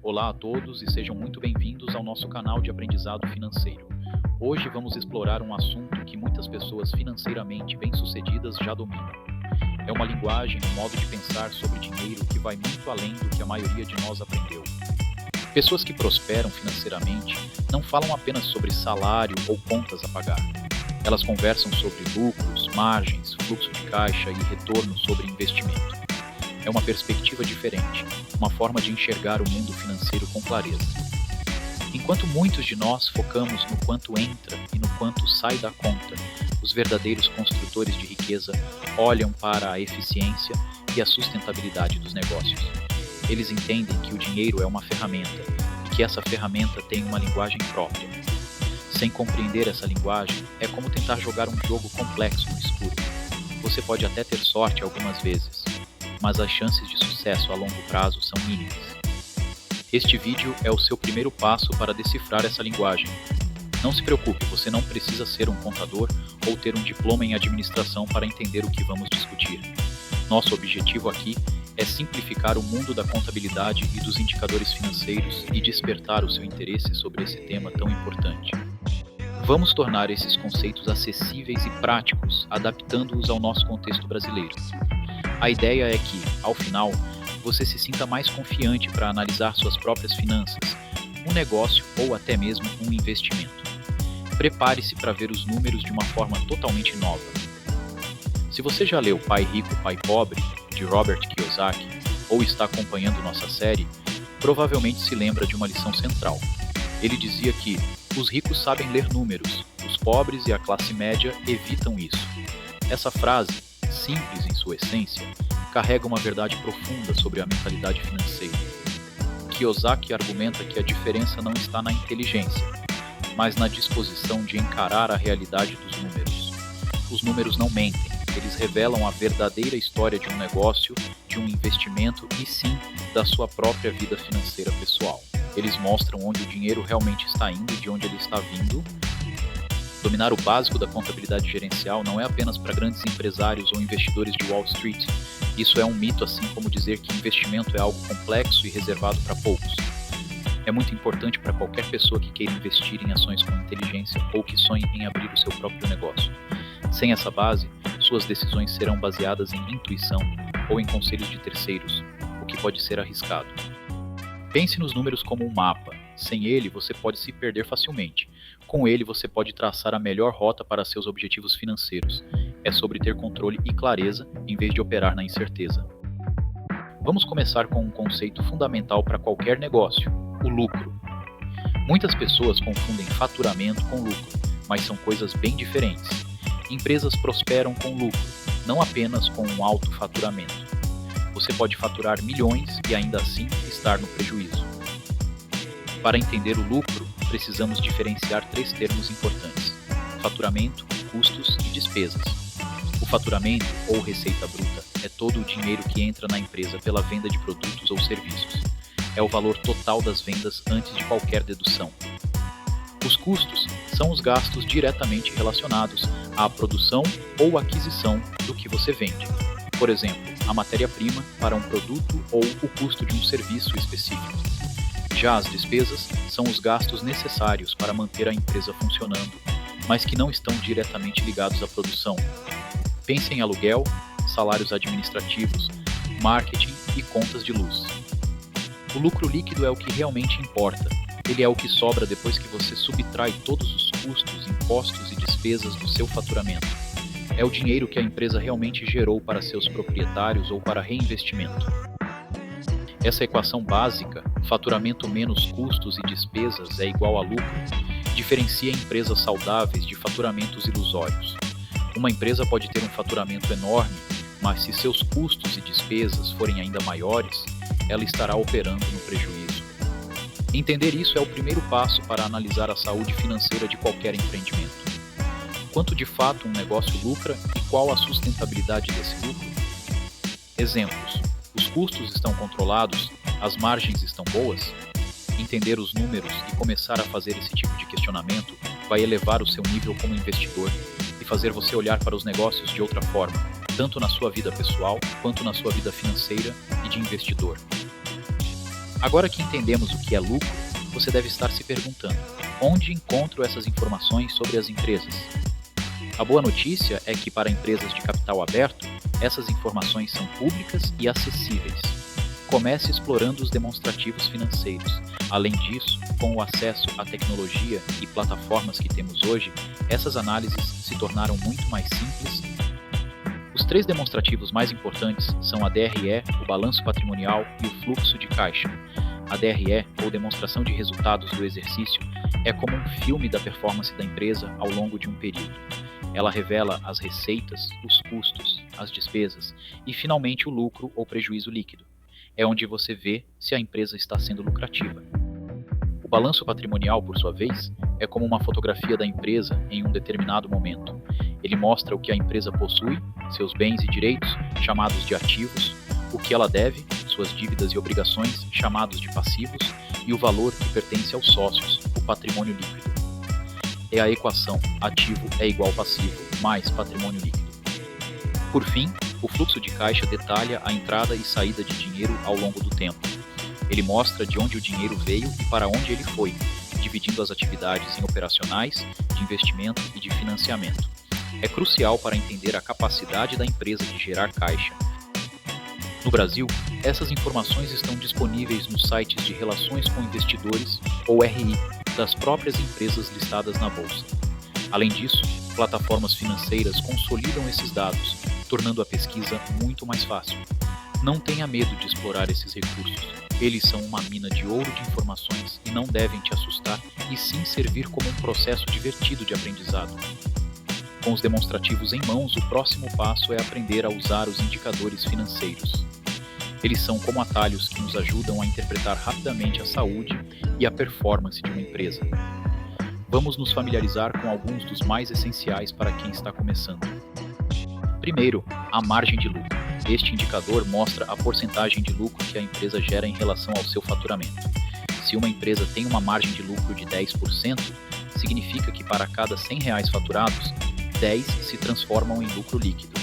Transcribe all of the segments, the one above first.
Olá a todos e sejam muito bem-vindos ao nosso canal de aprendizado financeiro. Hoje vamos explorar um assunto que muitas pessoas financeiramente bem-sucedidas já dominam. É uma linguagem, um modo de pensar sobre dinheiro que vai muito além do que a maioria de nós aprendeu. Pessoas que prosperam financeiramente não falam apenas sobre salário ou contas a pagar. Elas conversam sobre lucros, margens, fluxo de caixa e retorno sobre investimento. É uma perspectiva diferente, uma forma de enxergar o mundo financeiro com clareza. Enquanto muitos de nós focamos no quanto entra e no quanto sai da conta, os verdadeiros construtores de riqueza olham para a eficiência e a sustentabilidade dos negócios. Eles entendem que o dinheiro é uma ferramenta e que essa ferramenta tem uma linguagem própria. Sem compreender essa linguagem, é como tentar jogar um jogo complexo no escuro. Você pode até ter sorte algumas vezes, mas as chances de sucesso a longo prazo são mínimas. Este vídeo é o seu primeiro passo para decifrar essa linguagem. Não se preocupe, você não precisa ser um contador ou ter um diploma em administração para entender o que vamos discutir. Nosso objetivo aqui é simplificar o mundo da contabilidade e dos indicadores financeiros e despertar o seu interesse sobre esse tema tão importante. Vamos tornar esses conceitos acessíveis e práticos, adaptando-os ao nosso contexto brasileiro. A ideia é que, ao final, você se sinta mais confiante para analisar suas próprias finanças, um negócio ou até mesmo um investimento. Prepare-se para ver os números de uma forma totalmente nova. Se você já leu Pai Rico, Pai Pobre, de Robert Kiyosaki, ou está acompanhando nossa série, provavelmente se lembra de uma lição central. Ele dizia que os ricos sabem ler números, os pobres e a classe média evitam isso. Essa frase, simples em sua essência, carrega uma verdade profunda sobre a mentalidade financeira. Kiyosaki argumenta que a diferença não está na inteligência, mas na disposição de encarar a realidade dos números. Os números não mentem, eles revelam a verdadeira história de um negócio, de um investimento e sim, da sua própria vida financeira pessoal. Eles mostram onde o dinheiro realmente está indo e de onde ele está vindo. Dominar o básico da contabilidade gerencial não é apenas para grandes empresários ou investidores de Wall Street. Isso é um mito, assim como dizer que investimento é algo complexo e reservado para poucos. É muito importante para qualquer pessoa que queira investir em ações com inteligência ou que sonhe em abrir o seu próprio negócio. Sem essa base, suas decisões serão baseadas em intuição ou em conselhos de terceiros, o que pode ser arriscado. Pense nos números como um mapa. Sem ele, você pode se perder facilmente. Com ele, você pode traçar a melhor rota para seus objetivos financeiros. É sobre ter controle e clareza, em vez de operar na incerteza. Vamos começar com um conceito fundamental para qualquer negócio: o lucro. Muitas pessoas confundem faturamento com lucro, mas são coisas bem diferentes. Empresas prosperam com lucro, não apenas com um alto faturamento. Você pode faturar milhões e ainda assim estar no prejuízo. Para entender o lucro, precisamos diferenciar três termos importantes: faturamento, custos e despesas. O faturamento, ou receita bruta, é todo o dinheiro que entra na empresa pela venda de produtos ou serviços. É o valor total das vendas antes de qualquer dedução. Os custos são os gastos diretamente relacionados à produção ou aquisição do que você vende. Por exemplo, a matéria-prima para um produto ou o custo de um serviço específico. Já as despesas são os gastos necessários para manter a empresa funcionando, mas que não estão diretamente ligados à produção. Pense em aluguel, salários administrativos, marketing e contas de luz. O lucro líquido é o que realmente importa. Ele é o que sobra depois que você subtrai todos os custos, impostos e despesas do seu faturamento. É o dinheiro que a empresa realmente gerou para seus proprietários ou para reinvestimento. Essa equação básica, faturamento menos custos e despesas é igual a lucro, diferencia empresas saudáveis de faturamentos ilusórios. Uma empresa pode ter um faturamento enorme, mas se seus custos e despesas forem ainda maiores, ela estará operando no prejuízo. Entender isso é o primeiro passo para analisar a saúde financeira de qualquer empreendimento. Quanto de fato um negócio lucra e qual a sustentabilidade desse lucro? Exemplos: os custos estão controlados? As margens estão boas? Entender os números e começar a fazer esse tipo de questionamento vai elevar o seu nível como investidor e fazer você olhar para os negócios de outra forma, tanto na sua vida pessoal quanto na sua vida financeira e de investidor. Agora que entendemos o que é lucro, você deve estar se perguntando: onde encontro essas informações sobre as empresas? A boa notícia é que para empresas de capital aberto, essas informações são públicas e acessíveis. Comece explorando os demonstrativos financeiros. Além disso, com o acesso à tecnologia e plataformas que temos hoje, essas análises se tornaram muito mais simples. Os 3 demonstrativos mais importantes são a DRE, o balanço patrimonial e o fluxo de caixa. A DRE, ou demonstração de resultados do exercício, é como um filme da performance da empresa ao longo de um período. Ela revela as receitas, os custos, as despesas e, finalmente, o lucro ou prejuízo líquido. É onde você vê se a empresa está sendo lucrativa. O balanço patrimonial, por sua vez, é como uma fotografia da empresa em um determinado momento. Ele mostra o que a empresa possui, seus bens e direitos, chamados de ativos, o que ela deve, suas dívidas e obrigações, chamados de passivos, e o valor que pertence aos sócios, o patrimônio líquido. É a equação ativo é igual passivo mais patrimônio líquido. Por fim, o fluxo de caixa detalha a entrada e saída de dinheiro ao longo do tempo. Ele mostra de onde o dinheiro veio e para onde ele foi, dividindo as atividades em operacionais, de investimento e de financiamento. É crucial para entender a capacidade da empresa de gerar caixa. No Brasil, essas informações estão disponíveis nos sites de Relações com Investidores, ou RI, das próprias empresas listadas na Bolsa. Além disso, plataformas financeiras consolidam esses dados, tornando a pesquisa muito mais fácil. Não tenha medo de explorar esses recursos. Eles são uma mina de ouro de informações e não devem te assustar, e sim servir como um processo divertido de aprendizado. Com os demonstrativos em mãos, o próximo passo é aprender a usar os indicadores financeiros. Eles são como atalhos que nos ajudam a interpretar rapidamente a saúde e a performance de uma empresa. Vamos nos familiarizar com alguns dos mais essenciais para quem está começando. Primeiro, a margem de lucro. Este indicador mostra a porcentagem de lucro que a empresa gera em relação ao seu faturamento. Se uma empresa tem uma margem de lucro de 10%, significa que para cada R$100 faturados, 10 se transformam em lucro líquido.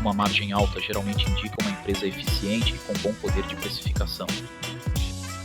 Uma margem alta geralmente indica uma empresa eficiente e com bom poder de precificação.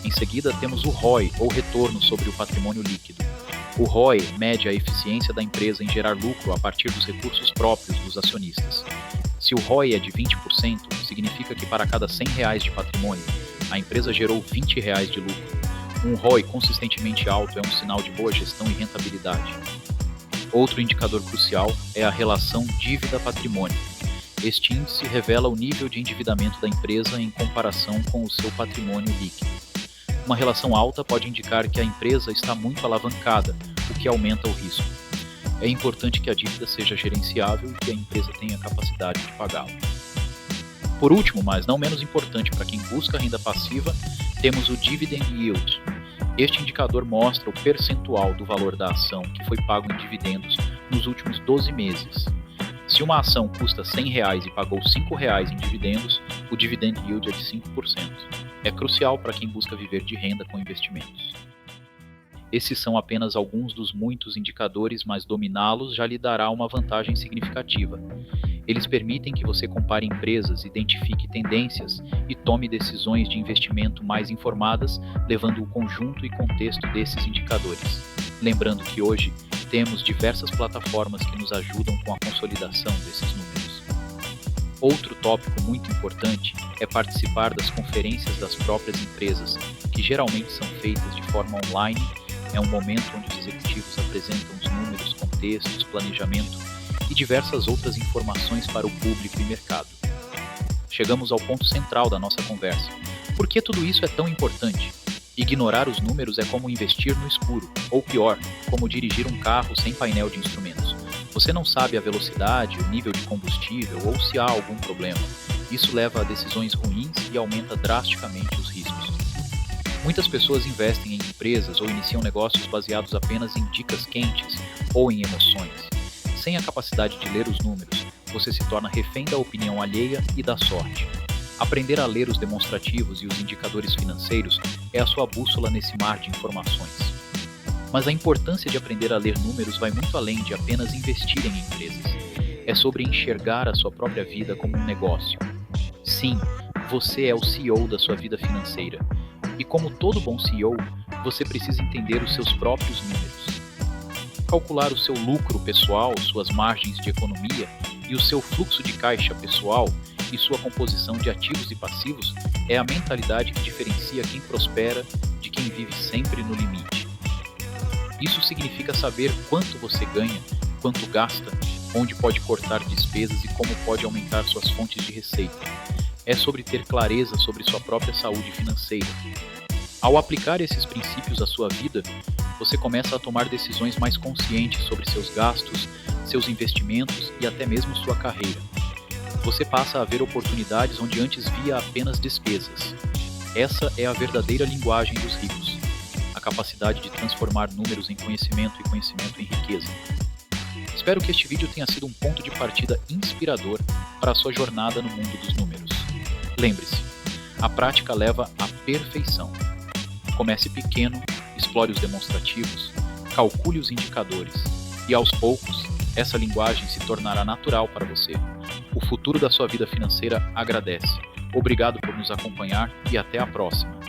Em seguida, temos o ROI, ou retorno sobre o patrimônio líquido. O ROI mede a eficiência da empresa em gerar lucro a partir dos recursos próprios dos acionistas. Se o ROI é de 20%, significa que para cada R$100 de patrimônio, a empresa gerou R$20 de lucro. Um ROI consistentemente alto é um sinal de boa gestão e rentabilidade. Outro indicador crucial é a relação dívida-patrimônio. Este índice revela o nível de endividamento da empresa em comparação com o seu patrimônio líquido. Uma relação alta pode indicar que a empresa está muito alavancada, o que aumenta o risco. É importante que a dívida seja gerenciável e que a empresa tenha capacidade de pagá-la. Por último, mas não menos importante para quem busca renda passiva, temos o Dividend Yield. Este indicador mostra o percentual do valor da ação que foi pago em dividendos nos últimos 12 meses. Se uma ação custa R$100 e pagou R$5 em dividendos, o Dividend Yield é de 5%. É crucial para quem busca viver de renda com investimentos. Esses são apenas alguns dos muitos indicadores, mas dominá-los já lhe dará uma vantagem significativa. Eles permitem que você compare empresas, identifique tendências e tome decisões de investimento mais informadas, levando o conjunto e contexto desses indicadores. Lembrando que hoje temos diversas plataformas que nos ajudam com a consolidação desses números. Outro tópico muito importante é participar das conferências das próprias empresas, que geralmente são feitas de forma online. É um momento onde os executivos apresentam os números, contextos, planejamento e diversas outras informações para o público e mercado. Chegamos ao ponto central da nossa conversa. Por que tudo isso é tão importante? Ignorar os números é como investir no escuro, ou pior, como dirigir um carro sem painel de instrumentos. Você não sabe a velocidade, o nível de combustível ou se há algum problema. Isso leva a decisões ruins e aumenta drasticamente os riscos. Muitas pessoas investem em empresas ou iniciam negócios baseados apenas em dicas quentes ou em emoções. Sem a capacidade de ler os números, você se torna refém da opinião alheia e da sorte. Aprender a ler os demonstrativos e os indicadores financeiros é a sua bússola nesse mar de informações. Mas a importância de aprender a ler números vai muito além de apenas investir em empresas. É sobre enxergar a sua própria vida como um negócio. Sim, você é o CEO da sua vida financeira. E como todo bom CEO, você precisa entender os seus próprios números. Calcular o seu lucro pessoal, suas margens de economia e o seu fluxo de caixa pessoal e sua composição de ativos e passivos é a mentalidade que diferencia quem prospera de quem vive sempre no limite. Isso significa saber quanto você ganha, quanto gasta, onde pode cortar despesas e como pode aumentar suas fontes de receita. É sobre ter clareza sobre sua própria saúde financeira. Ao aplicar esses princípios à sua vida, você começa a tomar decisões mais conscientes sobre seus gastos, seus investimentos e até mesmo sua carreira. Você passa a ver oportunidades onde antes via apenas despesas. Essa é a verdadeira linguagem dos ricos, a capacidade de transformar números em conhecimento e conhecimento em riqueza. Espero que este vídeo tenha sido um ponto de partida inspirador para a sua jornada no mundo dos números. Lembre-se, a prática leva à perfeição. Comece pequeno, explore os demonstrativos, calcule os indicadores e, aos poucos, essa linguagem se tornará natural para você. O futuro da sua vida financeira agradece. Obrigado por nos acompanhar e até a próxima.